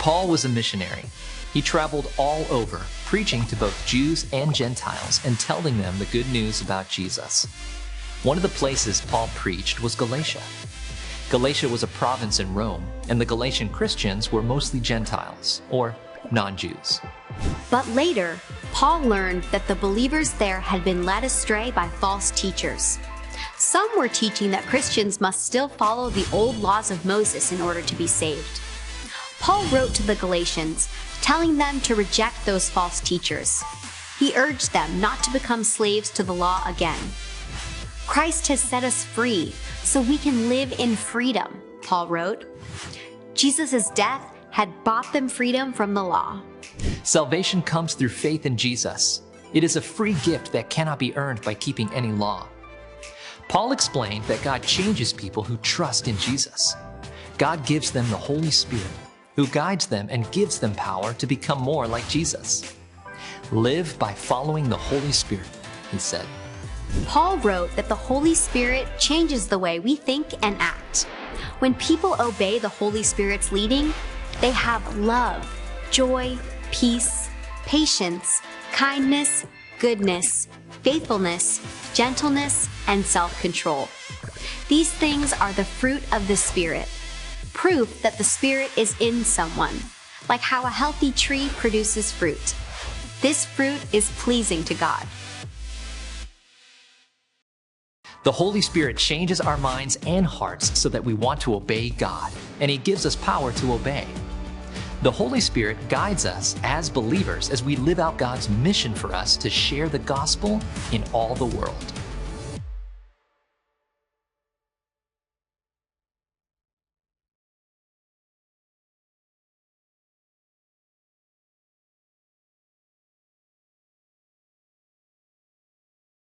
Paul was a missionary. He traveled all over, preaching to both Jews and Gentiles and telling them the good news about Jesus. One of the places Paul preached was Galatia. Galatia was a province in Rome, and the Galatian Christians were mostly Gentiles, or non-Jews. But later, Paul learned that the believers there had been led astray by false teachers. Some were teaching that Christians must still follow the old laws of Moses in order to be saved. Paul wrote to the Galatians, telling them to reject those false teachers. He urged them not to become slaves to the law again. Christ has set us free, so we can live in freedom, Paul wrote. Jesus' death had bought them freedom from the law. Salvation comes through faith in Jesus. It is a free gift that cannot be earned by keeping any law. Paul explained that God changes people who trust in Jesus. God gives them the Holy Spirit, who guides them and gives them power to become more like Jesus. Live by following the Holy Spirit, he said. Paul wrote that the Holy Spirit changes the way we think and act. When people obey the Holy Spirit's leading, they have love, joy, peace, patience, kindness, goodness, faithfulness, gentleness, and self-control. These things are the fruit of the Spirit, proof that the Spirit is in someone, like how a healthy tree produces fruit. This fruit is pleasing to God. The Holy Spirit changes our minds and hearts so that we want to obey God, and He gives us power to obey. The Holy Spirit guides us as believers as we live out God's mission for us to share the gospel in all the world.